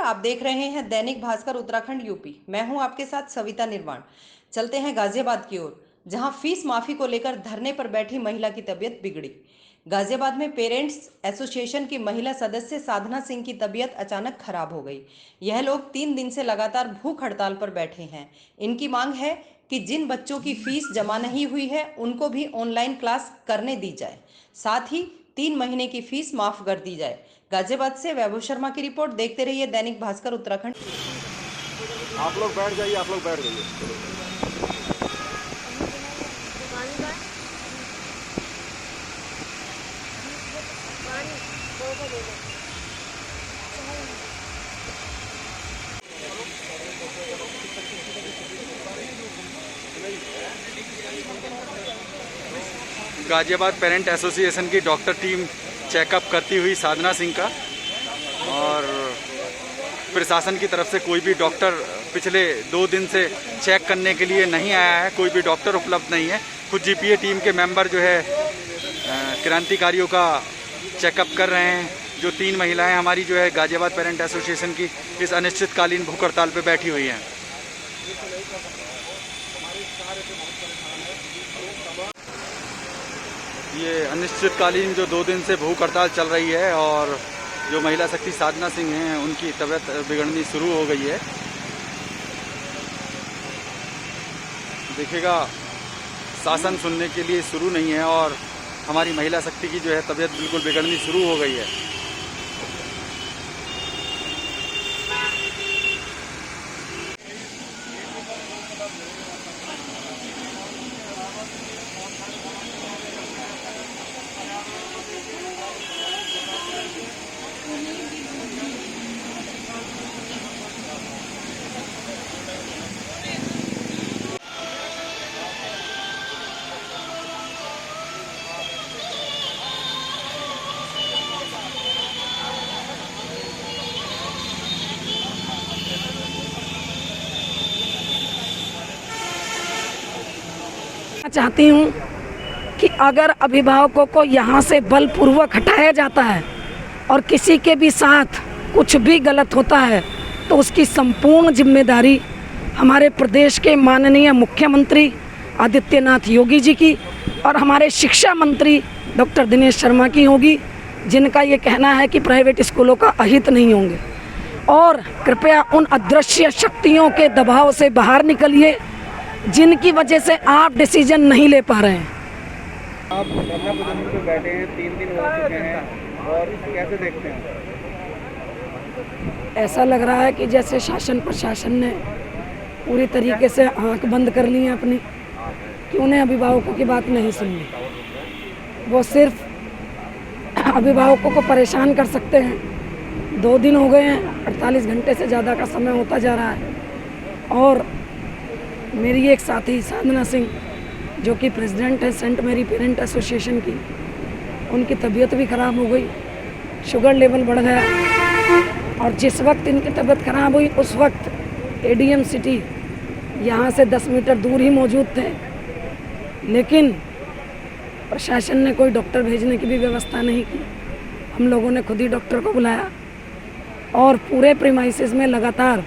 आप देख रहे हैं दैनिक भास्कर उत्तराखंड यूपी। मैं हूं आपके साथ सविता निर्वाण। चलते हैं गाजियाबाद की ओर, जहां फीस माफी को लेकर धरने पर बैठी महिला की तबीयत बिगड़ी। गाजियाबाद में पेरेंट्स एसोसिएशन की महिला सदस्य साधना सिंह की तबीयत अचानक खराब हो गई। यह लोग 3 दिन से लगातार भूख हड़ताल पर बैठे हैं। इनकी मांग है कि जिन बच्चों की फीस जमा नहीं हुई है उनको भी ऑनलाइन क्लास करने दी जाए, साथ ही 3 महीने की फीस माफ कर दी जाए। गाजियाबाद से वैभव शर्मा की रिपोर्ट। देखते रहिए दैनिक भास्कर उत्तराखंड। आप लोग बैठ जाइए, आप लोग बैठ जाइए। गाजियाबाद पेरेंट एसोसिएशन की डॉक्टर टीम चेकअप करती हुई साधना सिंह का, और प्रशासन की तरफ से कोई भी डॉक्टर पिछले 2 दिन से चेक करने के लिए नहीं आया है। कोई भी डॉक्टर उपलब्ध नहीं है। कुछ जीपीए टीम के मेंबर जो है क्रांतिकारियों का चेकअप कर रहे हैं। जो 3 महिलाएं हमारी जो है गाजियाबाद पेरेंट एसोसिएशन की इस अनिश्चितकालीन भूख हड़ताल पर बैठी हुई हैं। ये अनिश्चितकालीन जो 2 दिन से भूख हड़ताल चल रही है, और जो महिला शक्ति साधना सिंह हैं उनकी तबीयत बिगड़नी शुरू हो गई है। देखिएगा, शासन सुनने के लिए शुरू नहीं है, और हमारी महिला शक्ति की जो है तबीयत बिल्कुल बिगड़नी शुरू हो गई है। चाहती हूँ कि अगर अभिभावकों को यहाँ से बलपूर्वक हटाया जाता है और किसी के भी साथ कुछ भी गलत होता है तो उसकी संपूर्ण जिम्मेदारी हमारे प्रदेश के माननीय मुख्यमंत्री आदित्यनाथ योगी जी की और हमारे शिक्षा मंत्री डॉक्टर दिनेश शर्मा की होगी, जिनका ये कहना है कि प्राइवेट स्कूलों का अहित नहीं होंगे। और कृपया उन अदृश्य शक्तियों के दबाव से बाहर निकलिए जिनकी वजह से आप डिसीजन नहीं ले पा रहे हैं। आप धरना प्रदर्शन पे बैठे हैं, 3 दिन हो चुके हैं, और कैसे देखते हैं? ऐसा लग रहा है कि जैसे शासन प्रशासन ने पूरी तरीके से आंख बंद कर ली है अपनी, कि उन्हें अभिभावकों की बात नहीं सुननी। वो सिर्फ अभिभावकों को परेशान कर सकते हैं। 2 दिन हो गए हैं, 48 घंटे से ज़्यादा का समय होता जा रहा है, और मेरी एक साथी साधना सिंह जो कि प्रेसिडेंट है सेंट मेरी पेरेंट एसोसिएशन की, उनकी तबीयत भी ख़राब हो गई, शुगर लेवल बढ़ गया, और जिस वक्त इनकी तबीयत ख़राब हुई उस वक्त एडीएम सिटी यहाँ से 10 मीटर दूर ही मौजूद थे, लेकिन प्रशासन ने कोई डॉक्टर भेजने की भी व्यवस्था नहीं की। हम लोगों ने खुद ही डॉक्टर को बुलाया, और पूरे प्रीमाइसेस में लगातार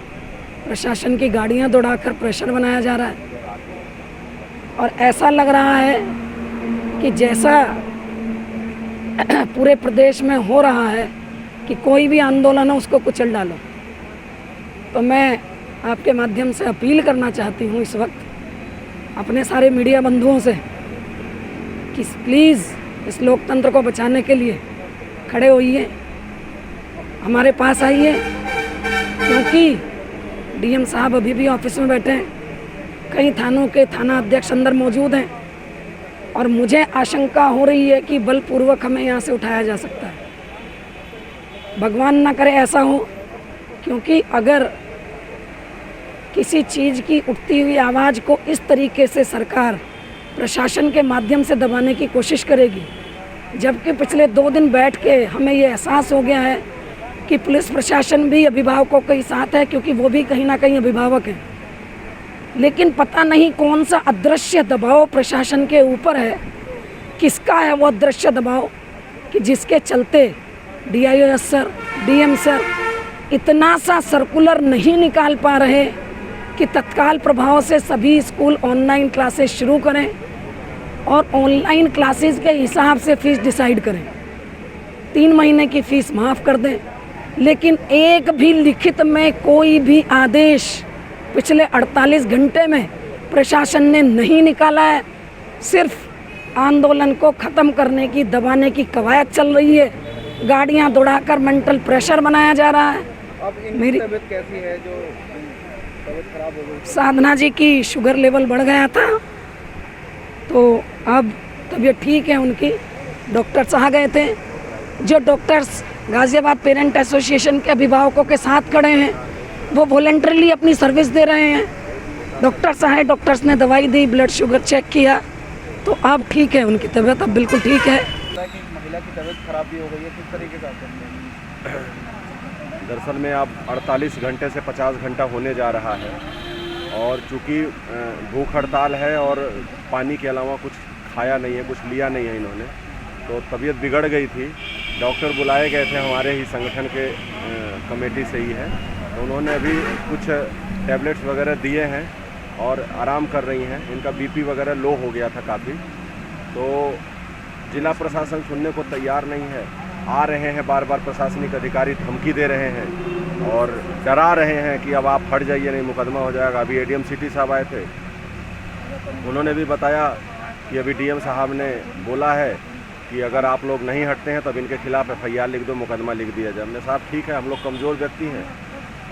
प्रशासन की गाड़ियां दौड़ाकर प्रेशर बनाया जा रहा है। और ऐसा लग रहा है कि जैसा पूरे प्रदेश में हो रहा है कि कोई भी आंदोलन है उसको कुचल डालो। तो मैं आपके माध्यम से अपील करना चाहती हूँ इस वक्त अपने सारे मीडिया बंधुओं से कि प्लीज़ इस लोकतंत्र को बचाने के लिए खड़े होइए, हमारे पास आइए, क्योंकि डीएम साहब अभी भी ऑफिस में बैठे हैं, कई थानों के थाना अध्यक्ष अंदर मौजूद हैं, और मुझे आशंका हो रही है कि बलपूर्वक हमें यहाँ से उठाया जा सकता है। भगवान ना करे ऐसा हो, क्योंकि अगर किसी चीज़ की उठती हुई आवाज़ को इस तरीके से सरकार प्रशासन के माध्यम से दबाने की कोशिश करेगी, जबकि पिछले 2 दिन बैठ के हमें ये एहसास हो गया है कि पुलिस प्रशासन भी अभिभावकों के साथ है, क्योंकि वो भी कहीं ना कहीं अभिभावक हैं, लेकिन पता नहीं कौन सा अदृश्य दबाव प्रशासन के ऊपर है। किसका है वो अदृश्य दबाव कि जिसके चलते DIO सर, DM सर इतना सा सर्कुलर नहीं निकाल पा रहे कि तत्काल प्रभाव से सभी स्कूल ऑनलाइन क्लासेस शुरू करें और ऑनलाइन क्लासेस के हिसाब से फ़ीस डिसाइड करें। 3 महीने की फ़ीस माफ़ कर दें, लेकिन एक भी लिखित में कोई भी आदेश पिछले 48 घंटे में प्रशासन ने नहीं निकाला है। सिर्फ आंदोलन को ख़त्म करने की, दबाने की कवायद चल रही है। गाड़ियां दौड़ाकर मेंटल प्रेशर बनाया जा रहा है। अब इनकी मेरी तबीयत कैसी है जो तबीयत खराब हो गई? साधना जी की शुगर लेवल बढ़ गया था, तो अब तबीयत ठीक है उनकी। डॉक्टर्स आ गए थे। जो डॉक्टर्स गाज़ियाबाद पेरेंट एसोसिएशन के अभिभावकों के साथ खड़े हैं, वो वॉलंटरीली अपनी सर्विस दे रहे हैं। डॉक्टर्स आए, डॉक्टर्स ने दवाई दी, ब्लड शुगर चेक किया, तो अब ठीक है उनकी तबीयत, अब बिल्कुल ठीक है। कि महिला की तबीयत खराब भी हो गई है, किस तरीके से आप समझेंगे? दरअसल में अब 48 घंटे से 50 घंटा होने जा रहा है और चूँकि भूख हड़ताल है और पानी के अलावा कुछ खाया नहीं है, कुछ लिया नहीं है इन्होंने, तो तबीयत बिगड़ गई थी। डॉक्टर बुलाए गए थे हमारे ही संगठन के कमेटी से ही है, तो उन्होंने अभी कुछ टैबलेट्स वगैरह दिए हैं और आराम कर रही हैं। इनका बीपी वगैरह लो हो गया था काफ़ी, तो जिला प्रशासन सुनने को तैयार नहीं है। आ रहे हैं बार बार प्रशासनिक अधिकारी, धमकी दे रहे हैं और डरा रहे हैं कि अब आप हट जाइए, नहीं मुकदमा हो जाएगा। अभी एडीएम सिटी साहब आए थे, उन्होंने भी बताया कि अभी डीएम साहब ने बोला है कि अगर आप लोग नहीं हटते हैं तब इनके खिलाफ एफआईआर लिख दो, मुकदमा लिख दिया जाए। हमने साहब ठीक है, हम लोग कमज़ोर व्यक्ति हैं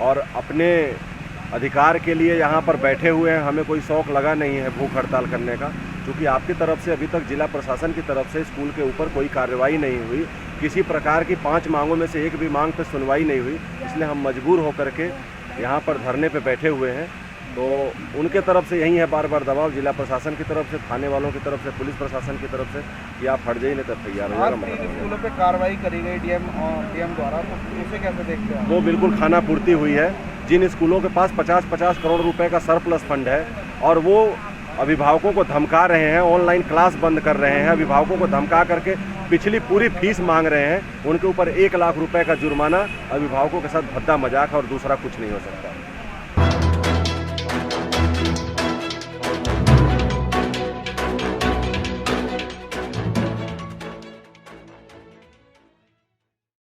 और अपने अधिकार के लिए यहाँ पर बैठे हुए हैं, हमें कोई शौक़ लगा नहीं है भूख हड़ताल करने का। क्योंकि आपकी तरफ से अभी तक जिला प्रशासन की तरफ से स्कूल के ऊपर कोई कार्रवाई नहीं हुई, किसी प्रकार की 5 मांगों में से एक भी मांग पर सुनवाई नहीं हुई, इसलिए हम मजबूर होकर के यहाँ पर धरने पे बैठे हुए हैं। तो उनके तरफ से यही है बार बार दबाव, जिला प्रशासन की तरफ से, थाने वालों की तरफ से, पुलिस प्रशासन की तरफ से कि आप हट जाइए नहीं तो तैयार हो आज भी स्कूलों पे कार्रवाई करी गई डीएम द्वारा, तो उसे कैसे देखते हैं? वो बिल्कुल खाना पूर्ति हुई है। जिन स्कूलों के पास 50-50 करोड़ रुपए का सरप्लस फंड है और वो अभिभावकों को धमका रहे हैं, ऑनलाइन क्लास बंद कर रहे हैं, अभिभावकों को धमका करके पिछली पूरी फीस मांग रहे हैं, उनके ऊपर 1 लाख रुपए का जुर्माना, अभिभावकों के साथ भद्दा मजाक है और दूसरा कुछ नहीं हो सकता।